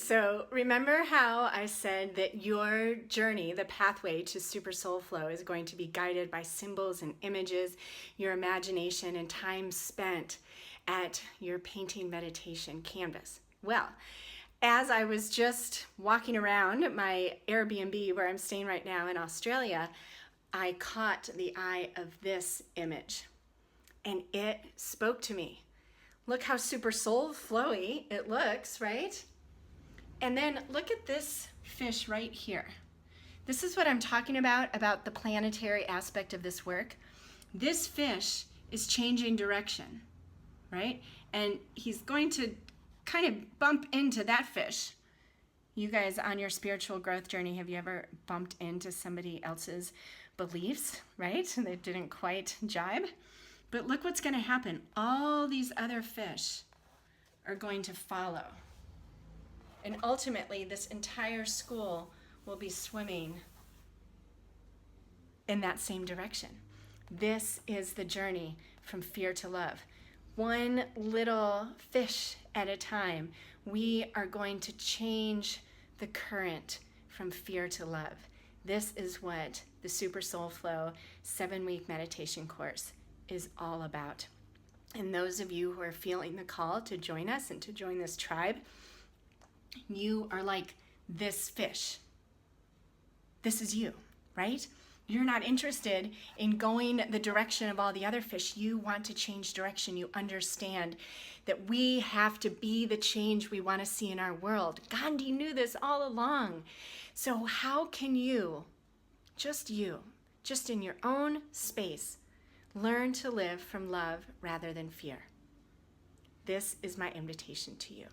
So remember how I said that your journey, the pathway to super soul flow, is going to be guided by symbols and images, your imagination, and time spent at your painting meditation canvas. Well, as I was just walking around my Airbnb where I'm staying right now in Australia, I caught the eye of this image and it spoke to me. Look how super soul flowy it looks, right? And then look at this fish right here. This is what I'm talking about the planetary aspect of this work. This fish is changing direction, right? And he's going to kind of bump into that fish. You guys on your spiritual growth journey, have you ever bumped into somebody else's beliefs, right? That didn't quite jibe. But look what's going to happen. All these other fish are going to follow. And ultimately, this entire school will be swimming in that same direction. This is the journey from fear to love. One little fish at a time, we are going to change the current from fear to love. This is what the Super Soul Flow 7-week meditation course is all about. And those of you who are feeling the call to join us and to join this tribe, you are like this fish. This is you, right? You're not interested in going the direction of all the other fish. You want to change direction. You understand that we have to be the change we want to see in our world. Gandhi knew this all along. So how can you, just in your own space, learn to live from love rather than fear? This is my invitation to you.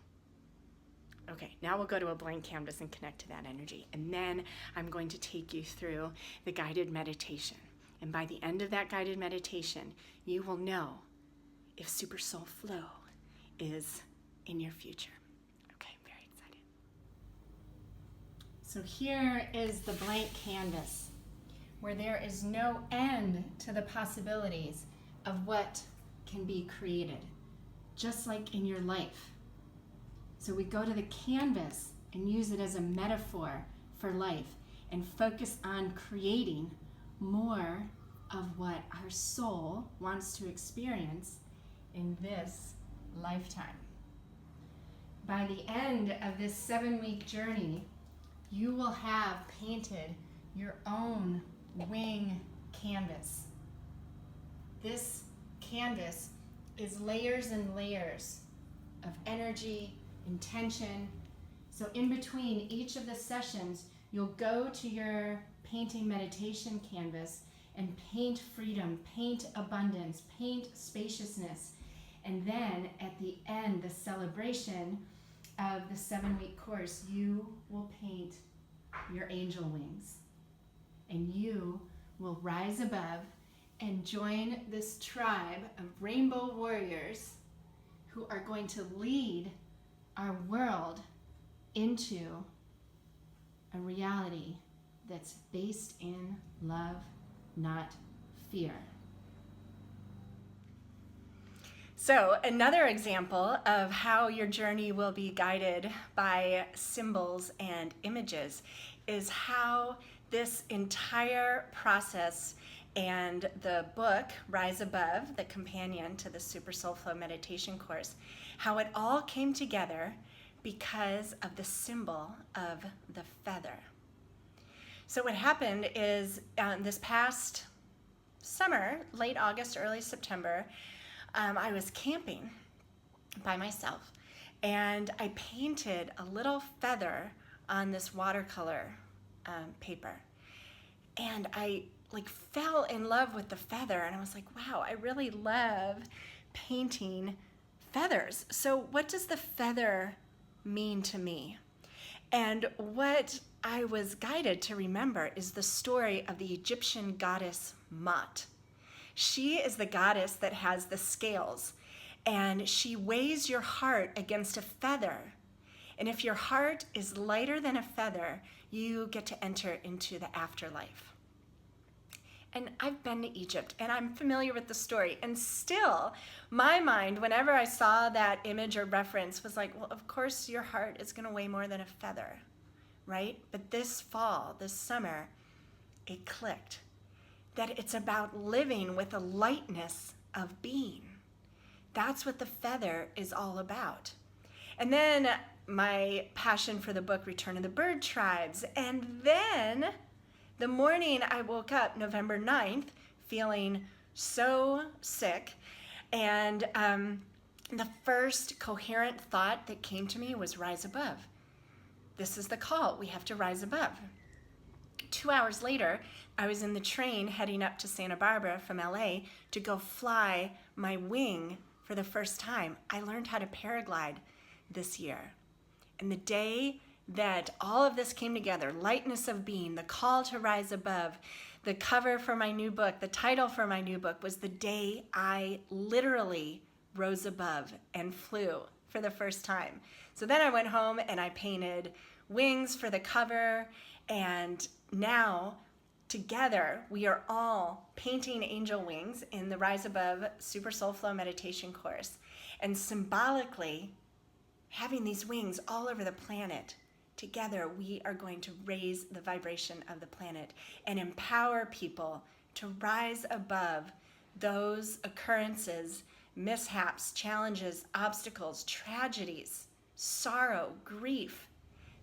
Okay, now we'll go to a blank canvas and connect to that energy. And then I'm going to take you through the guided meditation. And by the end of that guided meditation, you will know if Super Soul Flow is in your future. Okay, I'm very excited. So here is the blank canvas where there is no end to the possibilities of what can be created, just like in your life. So we go to the canvas and use it as a metaphor for life and focus on creating more of what our soul wants to experience in this lifetime. By the end of this 7-week journey, you will have painted your own wing canvas. This canvas is layers and layers of energy, intention. So in between each of the sessions, you'll go to your painting meditation canvas and paint freedom, paint abundance, paint spaciousness. And then at the end, the celebration of the 7-week course, you will paint your angel wings. And you will rise above and join this tribe of rainbow warriors who are going to lead our world into a reality that's based in love, not fear. So another example of how your journey will be guided by symbols and images is how this entire process and the book, Rise Above, the companion to the Super Soul Flow meditation course, how it all came together because of the symbol of the feather. So what happened is this past summer, late August, early September, I was camping by myself and I painted a little feather on this watercolor paper. And I fell in love with the feather and I was like, wow, I really love painting feathers. So what does the feather mean to me? And what I was guided to remember is the story of the Egyptian goddess Ma'at. She is the goddess that has the scales, and she weighs your heart against a feather. And if your heart is lighter than a feather, you get to enter into the afterlife. And I've been to Egypt and I'm familiar with the story. And still, my mind, whenever I saw that image or reference, was like, well, of course your heart is going to weigh more than a feather, right? But this fall, this summer, it clicked that it's about living with a lightness of being. That's what the feather is all about. And then my passion for the book, Return of the Bird Tribes. And then the morning I woke up, November 9th, feeling so sick. And the first coherent thought that came to me was rise above. This is the call. We have to rise above. 2 hours later, I was in the train heading up to Santa Barbara from LA to go fly my wing for the first time. I learned how to paraglide this year. And the day that all of this came together, lightness of being, the call to rise above, the cover for my new book, the title for my new book, was the day I literally rose above and flew for the first time. So then I went home and I painted wings for the cover, and now together we are all painting angel wings in the Rise Above Super Soul Flow meditation course, and symbolically having these wings all over the planet. Together, we are going to raise the vibration of the planet and empower people to rise above those occurrences, mishaps, challenges, obstacles, tragedies, sorrow, grief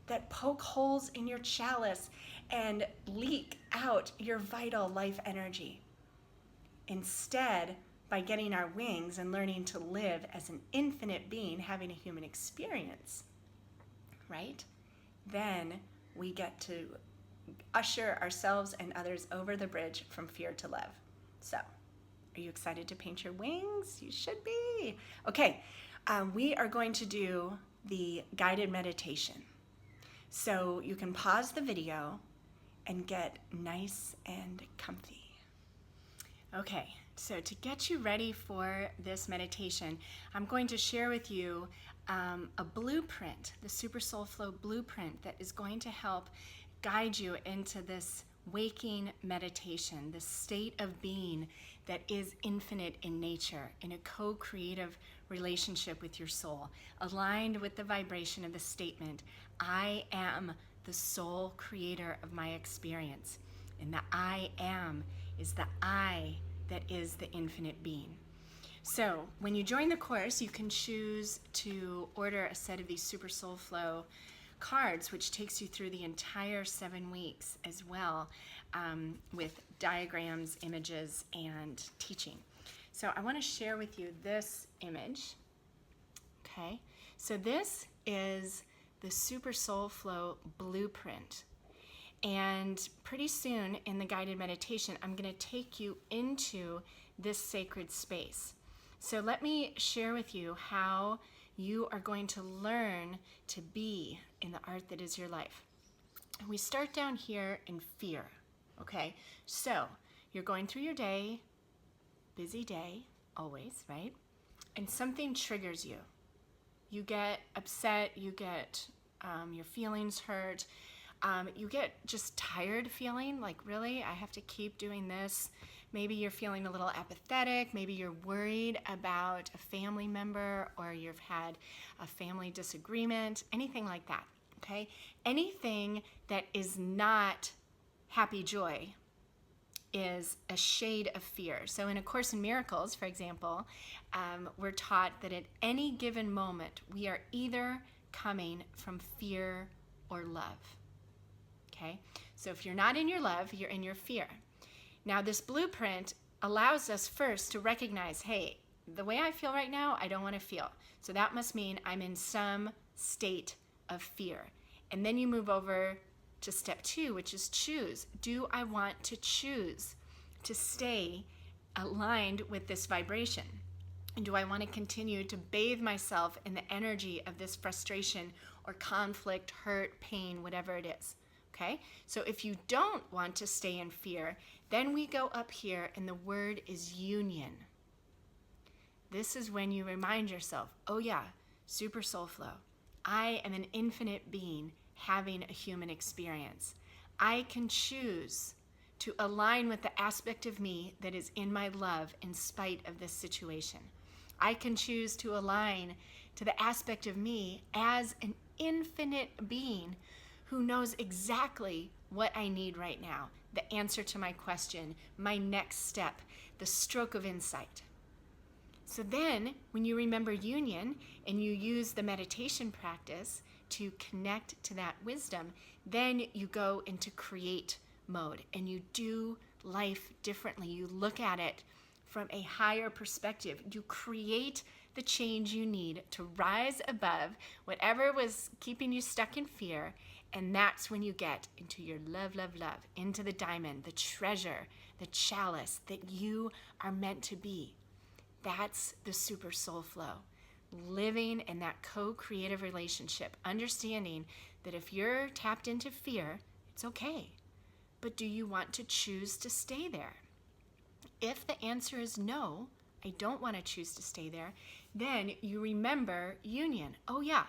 that poke holes in your chalice and leak out your vital life energy. Instead, by getting our wings and learning to live as an infinite being having a human experience, right? Then we get to usher ourselves and others over the bridge from fear to love. So, are you excited to paint your wings? You should be. Okay, we are going to do the guided meditation. So you can pause the video and get nice and comfy. Okay, so to get you ready for this meditation, I'm going to share with you a blueprint, the Super Soul Flow blueprint that is going to help guide you into this waking meditation, this state of being that is infinite in nature, in a co-creative relationship with your soul, aligned with the vibration of the statement, I am the sole creator of my experience. And the I am is the I that is the infinite being. So when you join the course, you can choose to order a set of these Super Soul Flow cards, which takes you through the entire 7 weeks as well, with diagrams, images, and teaching. So I want to share with you this image. Okay, so this is the Super Soul Flow blueprint. And pretty soon in the guided meditation, I'm going to take you into this sacred space. So let me share with you how you are going to learn to be in the art that is your life. We start down here in fear, okay? So you're going through your day, busy day, always, right? And something triggers you. You get upset, you get your feelings hurt, you get just tired feeling like, really, I have to keep doing this. Maybe you're feeling a little apathetic, maybe you're worried about a family member, or you've had a family disagreement, anything like that, okay? Anything that is not happy joy is a shade of fear. So in A Course in Miracles, for example, we're taught that at any given moment, we are either coming from fear or love, okay? So if you're not in your love, you're in your fear. Now, this blueprint allows us first to recognize, hey, the way I feel right now, I don't want to feel. So that must mean I'm in some state of fear. And then you move over to step 2, which is choose. Do I want to choose to stay aligned with this vibration? And do I want to continue to bathe myself in the energy of this frustration or conflict, hurt, pain, whatever it is? Okay, so if you don't want to stay in fear, then we go up here and the word is union. This is when you remind yourself, oh yeah, Super Soul Flow. I am an infinite being having a human experience. I can choose to align with the aspect of me that is in my love in spite of this situation. I can choose to align to the aspect of me as an infinite being who knows exactly what I need right now, the answer to my question, my next step, the stroke of insight. So then, when you remember union and you use the meditation practice to connect to that wisdom, then you go into create mode and you do life differently. You look at it from a higher perspective. You create the change you need to rise above whatever was keeping you stuck in fear. And that's when you get into your love, love, love, into the diamond, the treasure, the chalice that you are meant to be. That's the super soul flow. Living in that co-creative relationship, understanding that if you're tapped into fear, it's okay. But do you want to choose to stay there? If the answer is no, I don't want to choose to stay there, then you remember union. Oh yeah,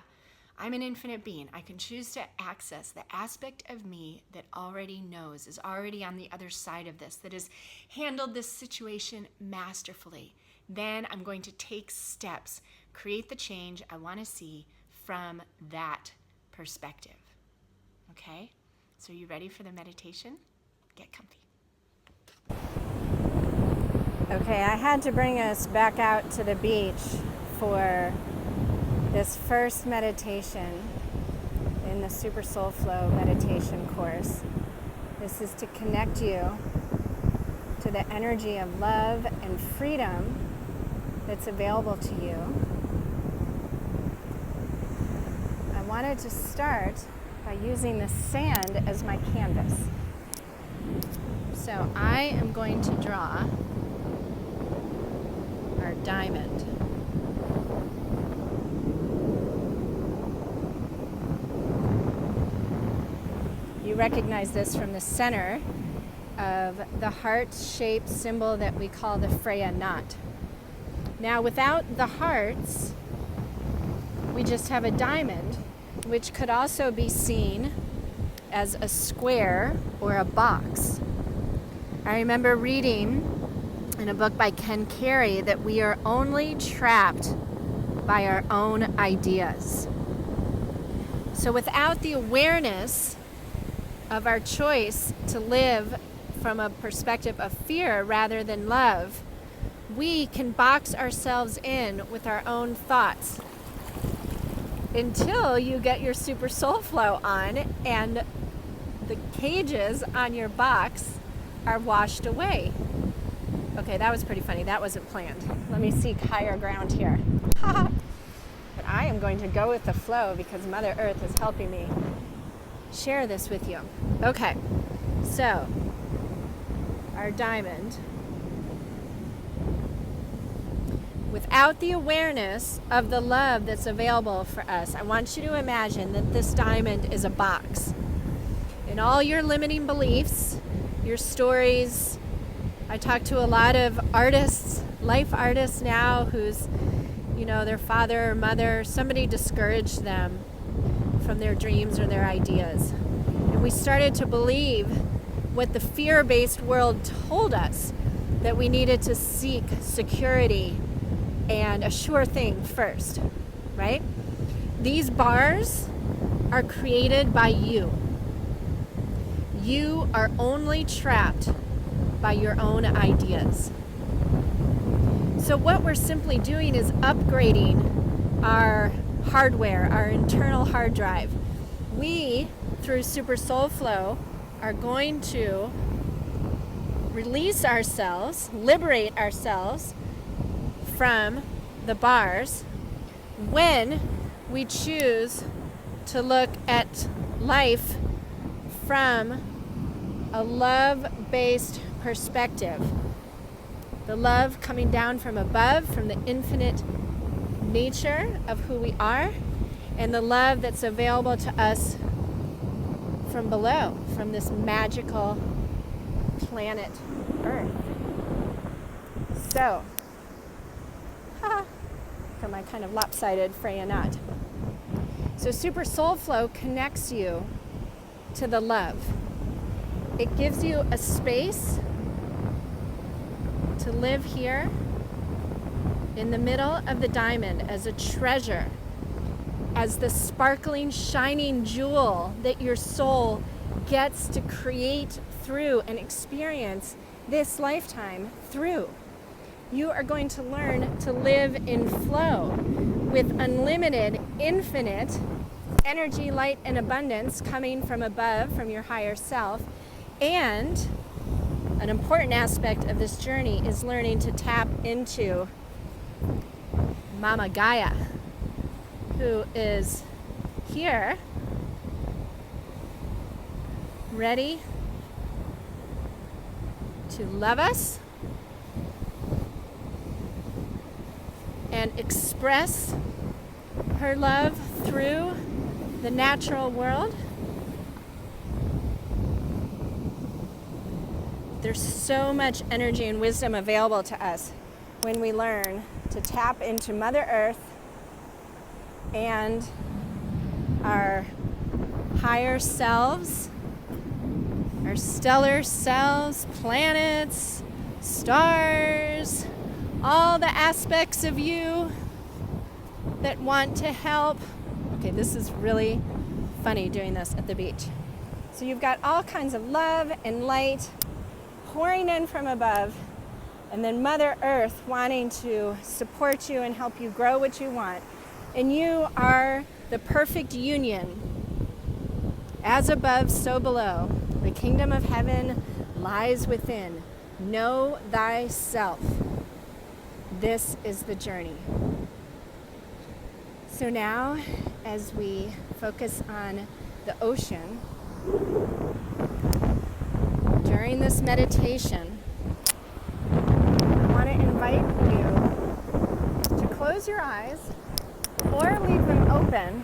I'm an infinite being. I can choose to access the aspect of me that already knows, is already on the other side of this, that has handled this situation masterfully. Then I'm going to take steps, create the change I want to see from that perspective. Okay? So you ready for the meditation? Get comfy. Okay, I had to bring us back out to the beach for this first meditation in the Super Soul Flow meditation course. This is to connect you to the energy of love and freedom that's available to you. I wanted to start by using the sand as my canvas. So I am going to draw our diamond. You recognize this from the center of the heart-shaped symbol that we call the Freya knot. Now, without the hearts, we just have a diamond, which could also be seen as a square or a box. I remember reading in a book by Ken Carey that we are only trapped by our own ideas. So without the awareness of our choice to live from a perspective of fear rather than love, we can box ourselves in with our own thoughts until you get your Super Soul Flow on and the cages on your box are washed away. Okay, that was pretty funny. That wasn't planned. Let me seek higher ground here. But I am going to go with the flow because Mother Earth is helping me share this with you. Okay, so our diamond. Without the awareness of the love that's available for us, I want you to imagine that this diamond is a box. And all your limiting beliefs, your stories, I talk to a lot of artists, life artists now whose, their father or mother, somebody discouraged them from their dreams or their ideas. And we started to believe what the fear-based world told us, that we needed to seek security and a sure thing first, right? These bars are created by you. You are only trapped by your own ideas. So what we're simply doing is upgrading our hardware, our internal hard drive. We, through Super Soul Flow, are going to release ourselves, liberate ourselves from the bars when we choose to look at life from a love-based perspective. The love coming down from above, from the infinite nature of who we are, and the love that's available to us from below, from this magical planet Earth. So, for my kind of lopsided Freya knot. So Super Soul Flow connects you to the love. It gives you a space to live here in the middle of the diamond as a treasure, as the sparkling, shining jewel that your soul gets to create through and experience this lifetime through. You are going to learn to live in flow with unlimited, infinite energy, light, and abundance coming from above, from your higher self. And an important aspect of this journey is learning to tap into Mama Gaia, who is here, ready to love us and express her love through the natural world. There's so much energy and wisdom available to us when we learn to tap into Mother Earth and our higher selves, our stellar selves, planets, stars, all the aspects of you that want to help. Okay, this is really funny doing this at the beach. So you've got all kinds of love and light pouring in from above, and then Mother Earth wanting to support you and help you grow what you want. And you are the perfect union. As above, so below. The kingdom of heaven lies within. Know thyself. This is the journey. So now, as we focus on the ocean, during this meditation, I want to invite you to close your eyes or leave them open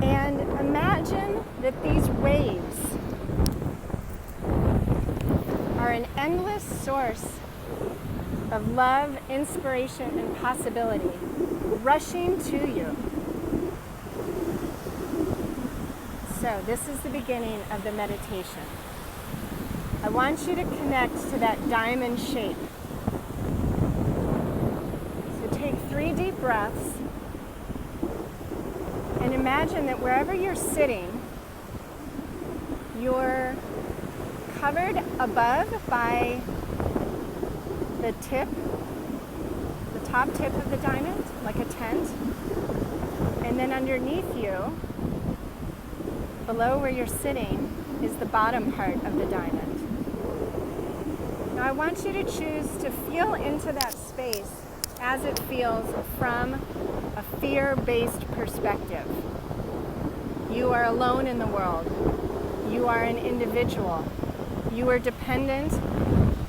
and imagine that these waves are an endless source of love, inspiration, and possibility rushing to you. So this is the beginning of the meditation. I want you to connect to that diamond shape. So take 3 deep breaths and imagine that wherever you're sitting, you're covered above by the top tip of the diamond, like a tent. And then underneath you, below where you're sitting, is the bottom part of the diamond. Now I want you to choose to feel into that space as it feels from a fear-based perspective. You are alone in the world. You are an individual. You are dependent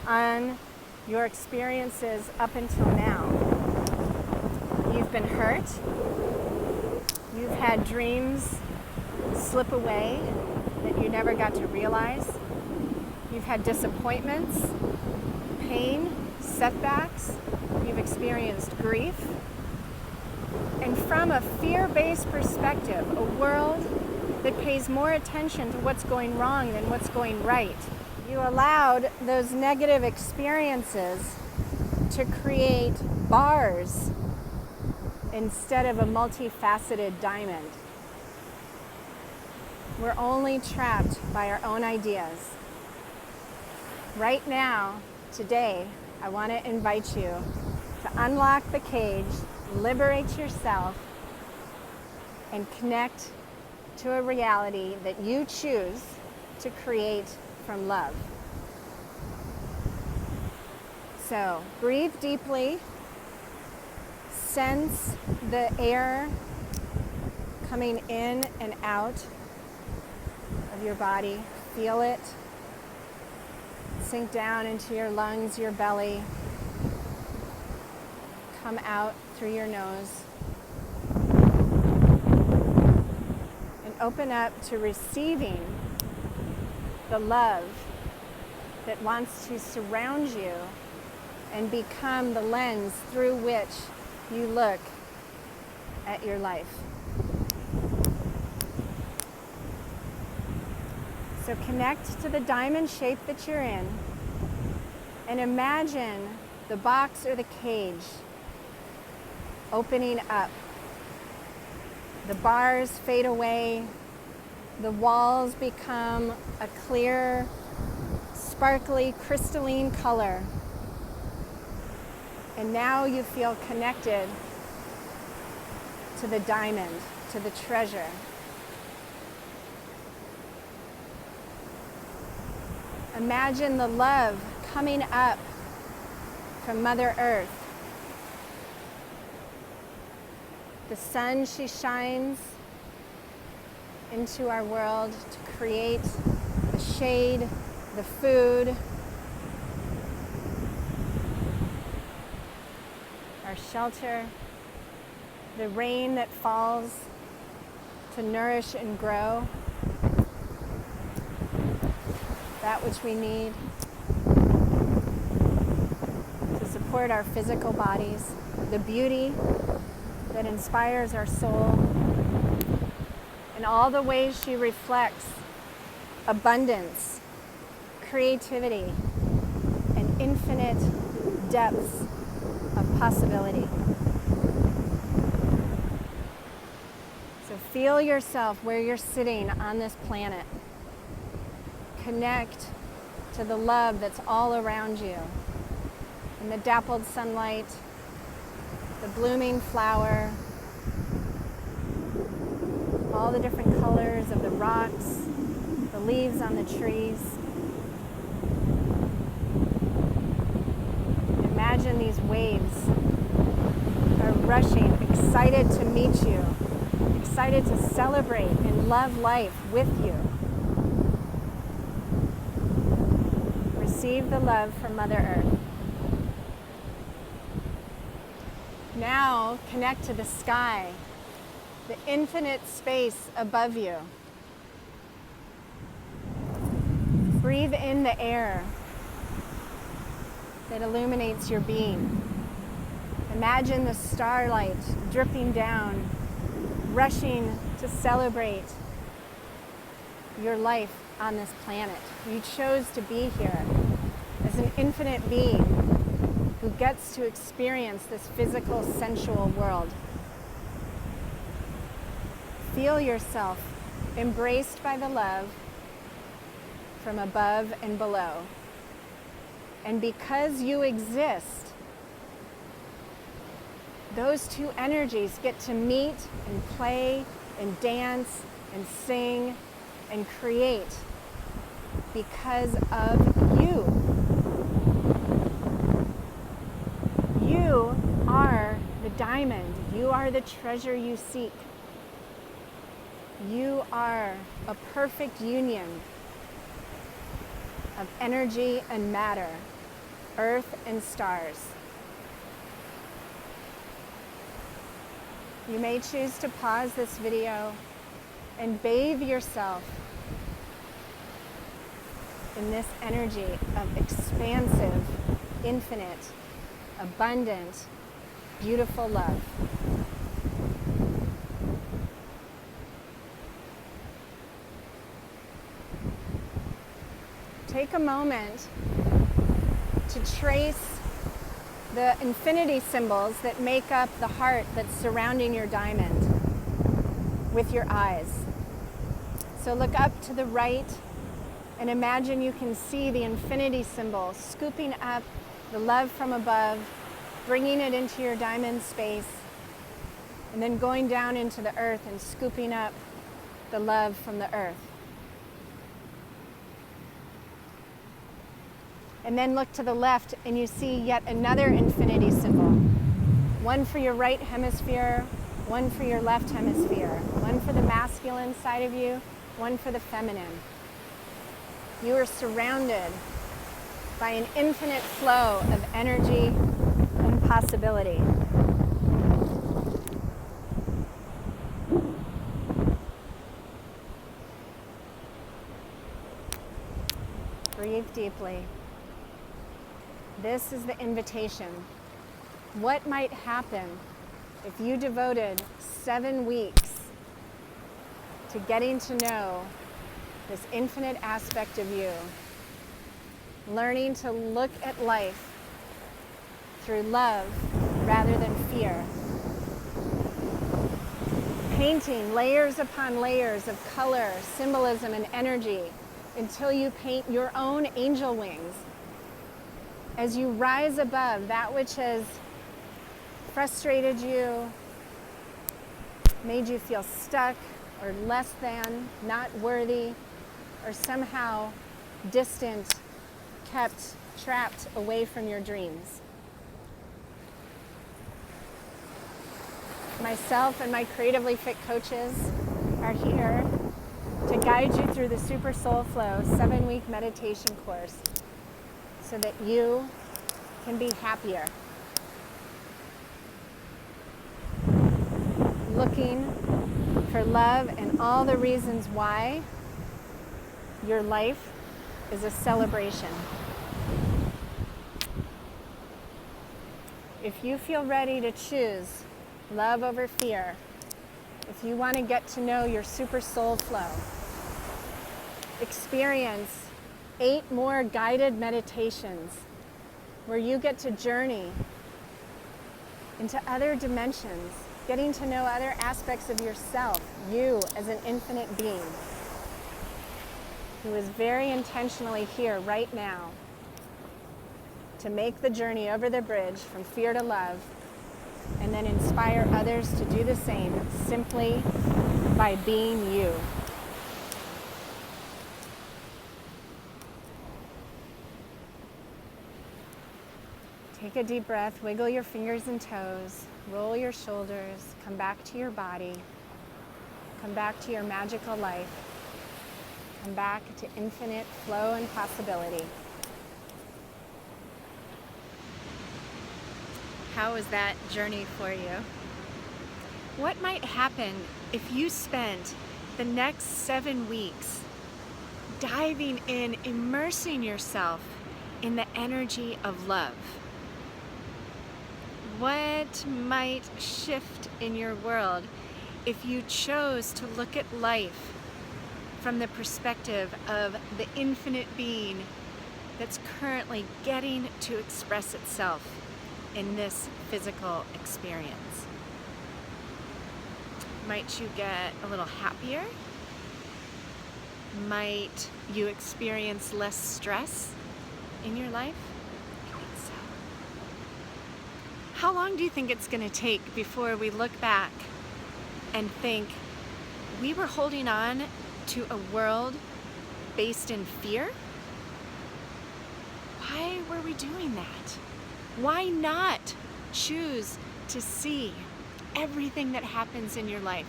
on your experiences up until now. You've been hurt. You've had dreams slip away that you never got to realize. You've had disappointments, pain, setbacks. You've experienced grief. And from a fear-based perspective, a world that pays more attention to what's going wrong than what's going right, you allowed those negative experiences to create bars instead of a multifaceted diamond. We're only trapped by our own ideas. Right now, today, I want to invite you to unlock the cage, liberate yourself, and connect to a reality that you choose to create from love. So breathe deeply, sense the air coming in and out of your body. Feel it sink down into your lungs, your belly, come out through your nose, and open up to receiving the love that wants to surround you and become the lens through which you look at your life. So connect to the diamond shape that you're in and imagine the box or the cage opening up. The bars fade away, the walls become a clear, sparkly, crystalline color. And now you feel connected to the diamond, to the treasure. Imagine the love coming up from Mother Earth. The sun, she shines into our world to create the shade, the food, our shelter, the rain that falls to nourish and grow that which we need to support our physical bodies, the beauty that inspires our soul, and all the ways she reflects abundance, creativity, and infinite depths of possibility. So feel yourself where you're sitting on this planet. Connect to the love that's all around you, in the dappled sunlight, the blooming flower, all the different colors of the rocks, the leaves on the trees. Imagine these waves are rushing, excited to meet you, excited to celebrate and love life with you. Receive the love from Mother Earth. Now connect to the sky, the infinite space above you. Breathe in the air that illuminates your being. Imagine the starlight dripping down, rushing to celebrate your life on this planet. You chose to be here as an infinite being who gets to experience this physical, sensual world. Feel yourself embraced by the love from above and below. And because you exist, those two energies get to meet and play and dance and sing and create because of you. You are the diamond. You are the treasure you seek. You are a perfect union of energy and matter, earth and stars. You may choose to pause this video and bathe yourself in this energy of expansive, infinite, abundant, beautiful love. Take a moment to trace the infinity symbols that make up the heart that's surrounding your diamond with your eyes. So look up to the right and imagine you can see the infinity symbol scooping up the love from above, bringing it into your diamond space, and then going down into the earth and scooping up the love from the earth. And then look to the left and you see yet another infinity symbol. One for your right hemisphere, one for your left hemisphere, one for the masculine side of you, one for the feminine. You are surrounded by an infinite flow of energy and possibility. Breathe deeply. This is the invitation. What might happen if you devoted 7 weeks to getting to know this infinite aspect of you, learning to look at life through love rather than fear. Painting layers upon layers of color, symbolism, and energy until you paint your own angel wings. As you rise above that which has frustrated you, made you feel stuck or less than, not worthy, or somehow distant, kept trapped away from your dreams. Myself and my Creatively Fit coaches are here to guide you through the Super Soul Flow 7-week meditation course so that you can be happier. Looking for love and all the reasons why your life is a celebration. If you feel ready to choose love over fear, if you want to get to know your super soul flow, experience 8 more guided meditations where you get to journey into other dimensions, getting to know other aspects of yourself, you as an infinite being who is very intentionally here right now to make the journey over the bridge from fear to love, and then inspire others to do the same simply by being you. Take a deep breath, wiggle your fingers and toes, roll your shoulders, come back to your body, come back to your magical life, come back to infinite flow and possibility. How was that journey for you? What might happen if you spent the next 7 weeks diving in, immersing yourself in the energy of love? What might shift in your world if you chose to look at life from the perspective of the infinite being that's currently getting to express itself in this physical experience? Might you get a little happier? Might you experience less stress in your life? I think so. How long do you think it's going to take before we look back and think we were holding on to a world based in fear? Why were we doing that? Why not choose to see everything that happens in your life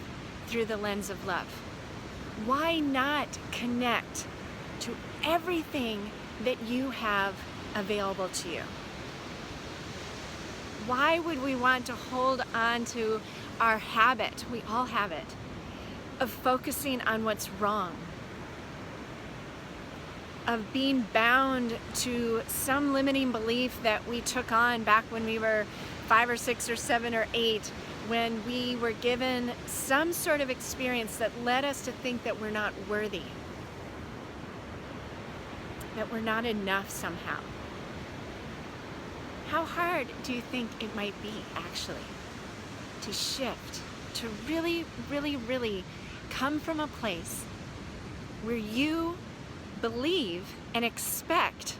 through the lens of love? Why not connect to everything that you have available to you? Why would we want to hold on to our habit, we all have it, of focusing on what's wrong? Of being bound to some limiting belief that we took on back when we were 5 or 6 or 7 or 8, when we were given some sort of experience that led us to think that we're not worthy, that we're not enough somehow. How hard do you think it might be actually to shift, to really, really, really come from a place where you believe and expect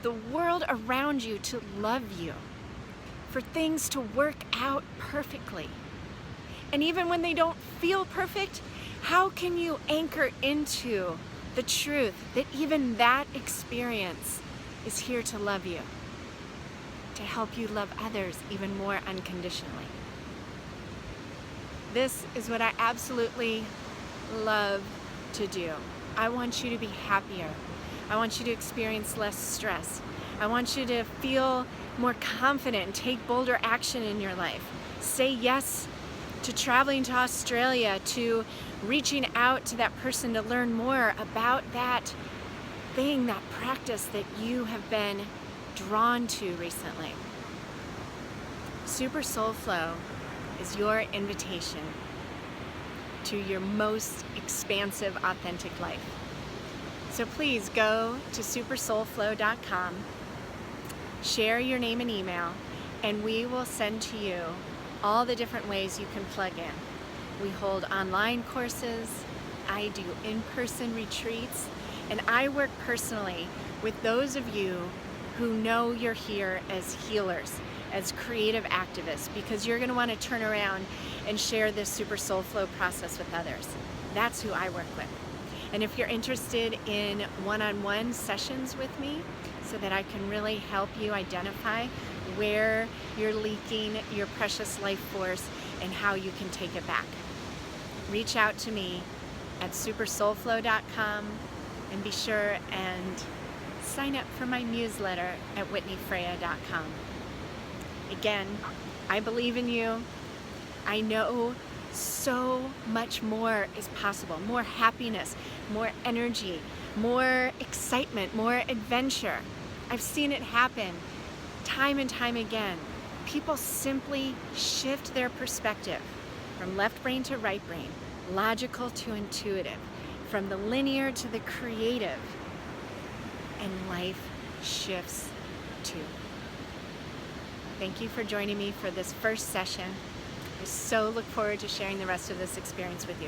the world around you to love you, for things to work out perfectly? And even when they don't feel perfect, how can you anchor into the truth that even that experience is here to love you, to help you love others even more unconditionally? This is what I absolutely love to do. I want you to be happier. I want you to experience less stress. I want you to feel more confident and take bolder action in your life. Say yes to traveling to Australia, to reaching out to that person to learn more about that thing, that practice that you have been drawn to recently. Super Soul Flow is your invitation to your most expansive, authentic life. So please go to supersoulflow.com, share your name and email, and we will send to you all the different ways you can plug in. We hold online courses, I do in-person retreats, and I work personally with those of you who know you're here as healers, as creative activists, because you're going to want to turn around and share this Super Soul Flow process with others. That's who I work with. And if you're interested in one-on-one sessions with me so that I can really help you identify where you're leaking your precious life force and how you can take it back, reach out to me at supersoulflow.com and be sure and sign up for my newsletter at whitneyfreya.com. Again, I believe in you. I know so much more is possible. More happiness, more energy, more excitement, more adventure. I've seen it happen time and time again. People simply shift their perspective from left brain to right brain, logical to intuitive, from the linear to the creative, and life shifts too. Thank you for joining me for this first session. I so look forward to sharing the rest of this experience with you.